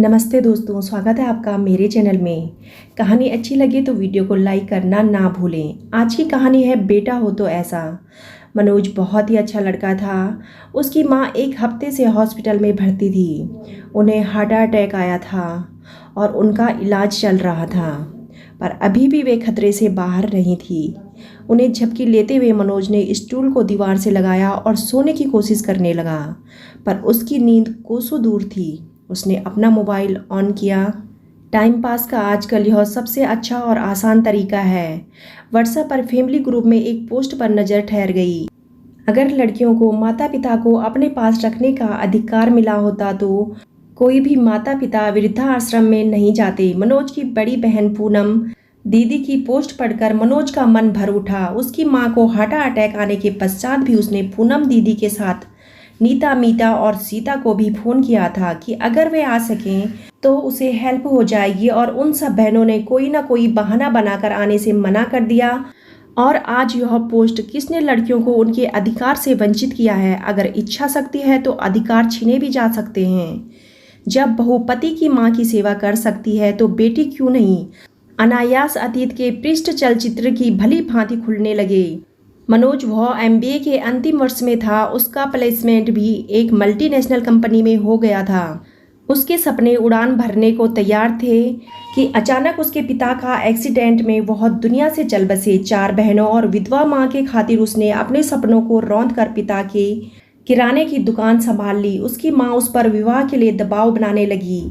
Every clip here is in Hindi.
नमस्ते दोस्तों, स्वागत है आपका मेरे चैनल में। कहानी अच्छी लगे तो वीडियो को लाइक करना ना भूलें। आज की कहानी है बेटा हो तो ऐसा। मनोज बहुत ही अच्छा लड़का था। उसकी माँ एक हफ्ते से हॉस्पिटल में भर्ती थी। उन्हें हार्ट अटैक आया था और उनका इलाज चल रहा था, पर अभी भी वे खतरे से बाहर नहीं थी। उन्हें झपकी लेते हुए मनोज ने स्टूल को दीवार से लगाया और सोने की कोशिश करने लगा, पर उसकी नींद कोसों दूर थी। उसने अपना मोबाइल ऑन किया। टाइम पास का आजकल यह सबसे अच्छा और आसान तरीका है। व्हाट्सएप पर फैमिली ग्रुप में एक पोस्ट पर नज़र ठहर गई। अगर लड़कियों को माता पिता को अपने पास रखने का अधिकार मिला होता तो कोई भी माता पिता वृद्धाश्रम में नहीं जाते। मनोज की बड़ी बहन पूनम दीदी की पोस्ट पढ़कर मनोज का मन भर उठा। उसकी मां को हार्ट अटैक आने के पश्चात भी उसने पूनम दीदी के साथ नीता, मीता और सीता को भी फ़ोन किया था कि अगर वे आ सकें तो उसे हेल्प हो जाएगी, और उन सब बहनों ने कोई ना कोई बहाना बनाकर आने से मना कर दिया। और आज यह पोस्ट किसने लड़कियों को उनके अधिकार से वंचित किया है? अगर इच्छा शक्ति है तो अधिकार छीने भी जा सकते हैं। जब बहू पति की माँ की सेवा कर सकती है तो बेटी क्यों नहीं? अनायास अतीत के पृष्ठ चलचित्र की भली भांति खुलने लगे। मनोज वह एमबीए के अंतिम वर्ष में था। उसका प्लेसमेंट भी एक मल्टीनेशनल कंपनी में हो गया था। उसके सपने उड़ान भरने को तैयार थे कि अचानक उसके पिता का एक्सीडेंट में वह दुनिया से चल बसे। 4 बहनों और विधवा मां के खातिर उसने अपने सपनों को रौंद कर पिता के किराने की दुकान संभाल ली। उसकी मां उस पर विवाह के लिए दबाव बनाने लगी,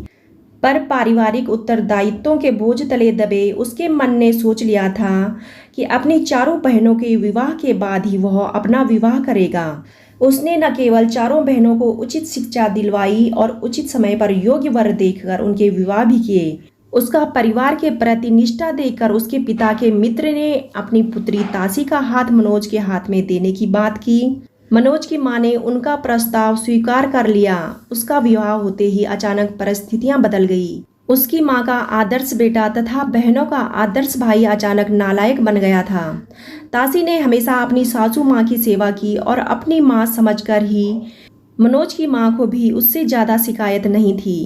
पर पारिवारिक उत्तरदायित्वों के बोझ तले दबे उसके मन ने सोच लिया था कि अपनी 4 बहनों के विवाह के बाद ही वह अपना विवाह करेगा। उसने न केवल 4 बहनों को उचित शिक्षा दिलवाई और उचित समय पर योग्य वर देखकर उनके विवाह भी किए। उसका परिवार के प्रति निष्ठा देखकर उसके पिता के मित्र ने अपनी पुत्री तासी का हाथ मनोज के हाथ में देने की बात की। मनोज की मां ने उनका प्रस्ताव स्वीकार कर लिया। उसका विवाह होते ही अचानक परिस्थितियां बदल गई। उसकी मां का आदर्श बेटा तथा बहनों का आदर्श भाई अचानक नालायक बन गया था। तासी ने हमेशा अपनी सासू मां की सेवा की और अपनी मां समझकर ही मनोज की मां को भी उससे ज़्यादा शिकायत नहीं थी।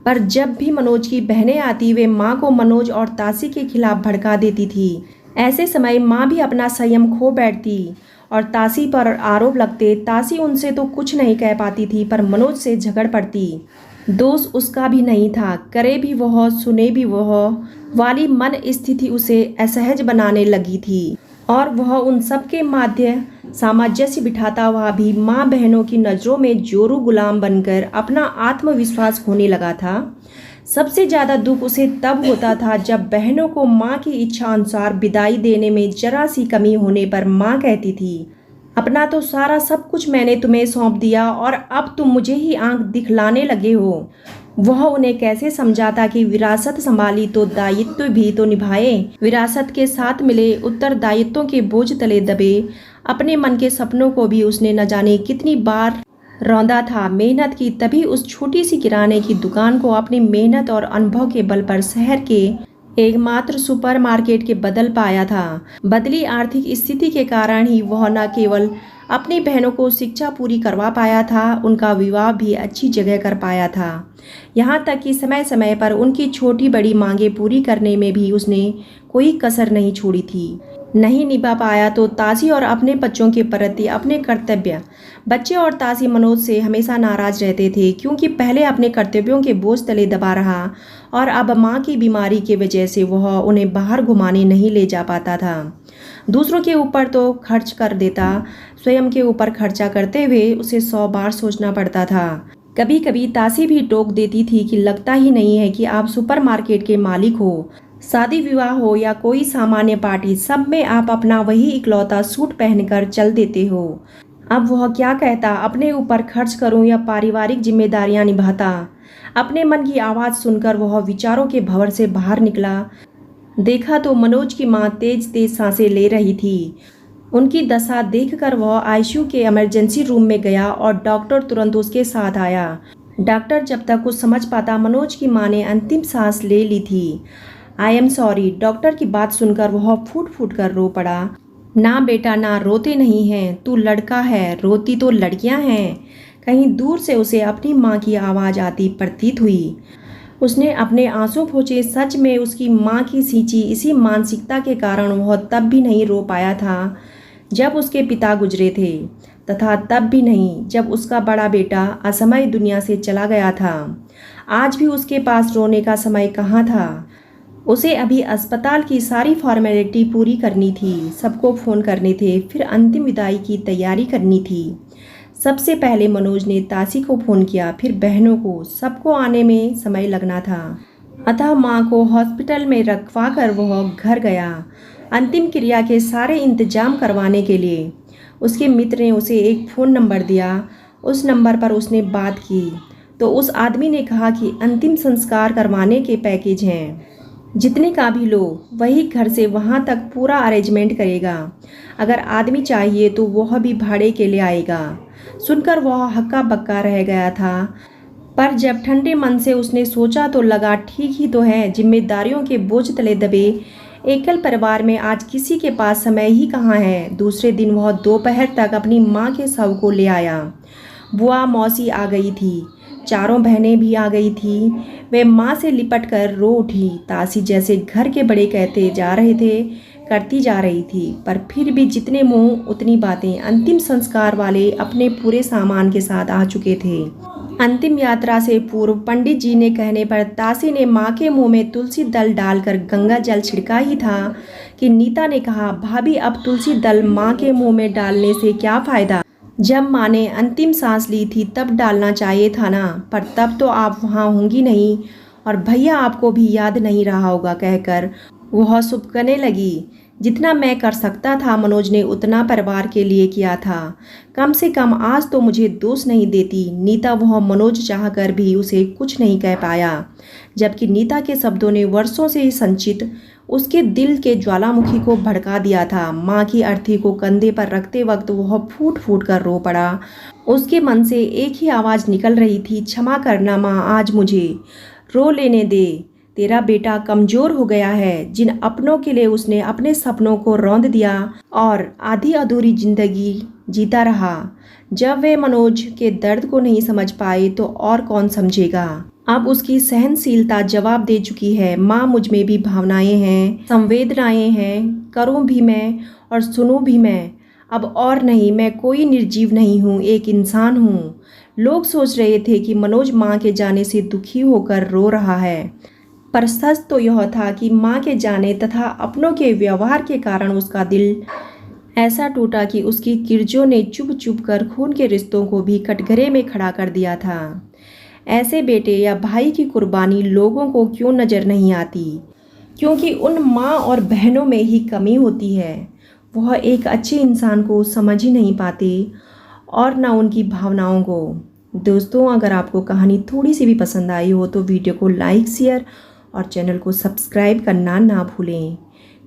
पर जब भी मनोज की बहनें आती वे मां को मनोज और तासी के खिलाफ भड़का देती थी। ऐसे समय मां भी अपना संयम खो बैठती और तासी पर आरोप लगते। तासी उनसे तो कुछ नहीं कह पाती थी, पर मनोज से झगड़ पड़ती। दोष उसका भी नहीं था, करे भी वह सुने भी वह वाली मन स्थिति उसे असहज बनाने लगी थी, और वह उन सब के मध्य सामंजस्य बिठाता हुआ भी माँ बहनों की नज़रों में जोरू गुलाम बनकर अपना आत्मविश्वास खोने लगा था। सबसे ज़्यादा दुख उसे तब होता था जब बहनों को माँ की इच्छा अनुसार विदाई देने में जरा सी कमी होने पर माँ कहती थी, अपना तो सारा सब कुछ मैंने तुम्हें सौंप दिया और अब तुम मुझे ही आंख दिखलाने लगे हो। वह उन्हें कैसे समझाता कि विरासत संभाली तो दायित्व भी तो निभाए। विरासत के साथ मिले उत्तरदायित्वों के बोझ तले दबे अपने मन के सपनों को भी उसने न जाने कितनी बार रौंदा था। मेहनत की तभी उस छोटी सी किराने की दुकान को अपनी मेहनत और अनुभव के बल पर शहर के एकमात्र सुपरमार्केट के बदल पाया था। बदली आर्थिक स्थिति के कारण ही वह न केवल अपनी बहनों को शिक्षा पूरी करवा पाया था, उनका विवाह भी अच्छी जगह कर पाया था। यहाँ तक कि समय समय पर उनकी छोटी बड़ी मांगें पूरी करने में भी उसने कोई कसर नहीं छोड़ी थी। नहीं निभा पाया तो तासी और अपने बच्चों के प्रति अपने कर्तव्य। बच्चे और तासी मनोज से हमेशा नाराज रहते थे, क्योंकि पहले अपने कर्तव्यों के बोझ तले दबा रहा और अब माँ की बीमारी की वजह से वह उन्हें बाहर घुमाने नहीं ले जा पाता था। दूसरों के ऊपर तो खर्च कर देता, स्वयं के ऊपर खर्चा करते हुए उसे 100 बार सोचना पड़ता था। कभी कभी तासी भी टोक देती थी कि लगता ही नहीं है कि आप सुपरमार्केट के मालिक हो। शादी विवाह हो या कोई सामान्य पार्टी, सब में आप अपना वही इकलौता सूट पहनकर चल देते हो। अब वह क्या कहता, अपने ऊपर खर्च करूं या पारिवारिक जिम्मेदारियां निभाता? अपने मन की आवाज़ सुनकर वह विचारों के भंवर से बाहर निकला। देखा तो मनोज की मां तेज तेज सांसें ले रही थी। उनकी दशा देखकर वह आईसीयू के इमरजेंसी रूम में गया और डॉक्टर तुरंत उसके साथ आया। डॉक्टर जब तक कुछ समझ पाता मनोज की मां ने अंतिम सांस ले ली थी। I am sorry. डॉक्टर की बात सुनकर वह फूट फूट कर रो पड़ा। ना बेटा ना, रोते नहीं हैं, तू लड़का है, रोती तो लड़कियां हैं। कहीं दूर से उसे अपनी माँ की आवाज़ आती प्रतीत हुई। उसने अपने आंसू पोंछे। सच में उसकी माँ की सींची इसी मानसिकता के कारण वह तब भी नहीं रो पाया था जब उसके पिता गुजरे थे, तथा तब भी नहीं जब उसका बड़ा बेटा असमय दुनिया से चला गया था। आज भी उसके पास रोने का समय कहाँ था। उसे अभी अस्पताल की सारी फॉर्मेलिटी पूरी करनी थी, सबको फ़ोन करने थे, फिर अंतिम विदाई की तैयारी करनी थी। सबसे पहले मनोज ने तासी को फ़ोन किया, फिर बहनों को, सबको आने में समय लगना था। अतः माँ को हॉस्पिटल में रखवा कर वह घर गया अंतिम क्रिया के सारे इंतजाम करवाने के लिए। उसके मित्र ने उसे एक फ़ोन नंबर दिया। उस नंबर पर उसने बात की तो उस आदमी ने कहा कि अंतिम संस्कार करवाने के पैकेज हैं, जितने का भी लो वही घर से वहाँ तक पूरा अरेंजमेंट करेगा। अगर आदमी चाहिए तो वह भी भाड़े के लिए आएगा। सुनकर वह हक्का बक्का रह गया था, पर जब ठंडे मन से उसने सोचा तो लगा ठीक ही तो है। जिम्मेदारियों के बोझ तले दबे एकल परिवार में आज किसी के पास समय ही कहाँ है। दूसरे दिन वह दोपहर तक अपनी माँ के शव को ले आया। बुआ मौसी आ गई थी, चारों बहनें भी आ गई थी। वे माँ से लिपट कर रो उठी। तासी जैसे घर के बड़े कहते जा रहे थे करती जा रही थी, पर फिर भी जितने मुंह उतनी बातें। अंतिम संस्कार वाले अपने पूरे सामान के साथ आ चुके थे। अंतिम यात्रा से पूर्व पंडित जी ने कहने पर तासी ने माँ के मुंह में तुलसी दल डालकर गंगा जल छिड़का ही था कि नीता ने कहा, भाभी अब तुलसी दल माँ के मुंह में डालने से क्या फ़ायदा। जब माँ ने अंतिम सांस ली थी तब डालना चाहिए था ना, पर तब तो आप वहाँ होंगी नहीं और भैया आपको भी याद नहीं रहा होगा, कहकर वह सुबकने लगी। जितना मैं कर सकता था मनोज ने उतना परिवार के लिए किया था। कम से कम आज तो मुझे दोष नहीं देती नीता। वह मनोज चाहकर भी उसे कुछ नहीं कह पाया, जबकि नीता के शब्दों ने वर्षों से संचित उसके दिल के ज्वालामुखी को भड़का दिया था। माँ की अर्थी को कंधे पर रखते वक्त वह फूट फूट कर रो पड़ा। उसके मन से एक ही आवाज़ निकल रही थी, क्षमा करना माँ, आज मुझे रो लेने दे। तेरा बेटा कमज़ोर हो गया है। जिन अपनों के लिए उसने अपने सपनों को रौंद दिया और आधी अधूरी जिंदगी जीता रहा। जब वे मनोज के दर्द को नहीं समझ पाए तो और कौन समझेगा। अब उसकी सहनशीलता जवाब दे चुकी है। माँ, मुझ में भी भावनाएं हैं, संवेदनाएं हैं, करूँ भी मैं और सुनूँ भी मैं। अब और नहीं, मैं कोई निर्जीव नहीं हूँ, एक इंसान हूँ। लोग सोच रहे थे कि मनोज माँ के जाने से दुखी होकर रो रहा है, पर सच तो यह था कि माँ के जाने तथा अपनों के व्यवहार के कारण उसका दिल ऐसा टूटा कि उसकी किरजों ने चुभ चुभ कर खून के रिश्तों को भी कटघरे में खड़ा कर दिया था। ऐसे बेटे या भाई की कुर्बानी लोगों को क्यों नज़र नहीं आती? क्योंकि उन माँ और बहनों में ही कमी होती है। वह एक अच्छे इंसान को समझ ही नहीं पाते और ना उनकी भावनाओं को। दोस्तों, अगर आपको कहानी थोड़ी सी भी पसंद आई हो तो वीडियो को लाइक, शेयर और चैनल को सब्सक्राइब करना ना भूलें।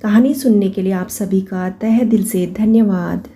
कहानी सुनने के लिए आप सभी का तहे दिल से धन्यवाद।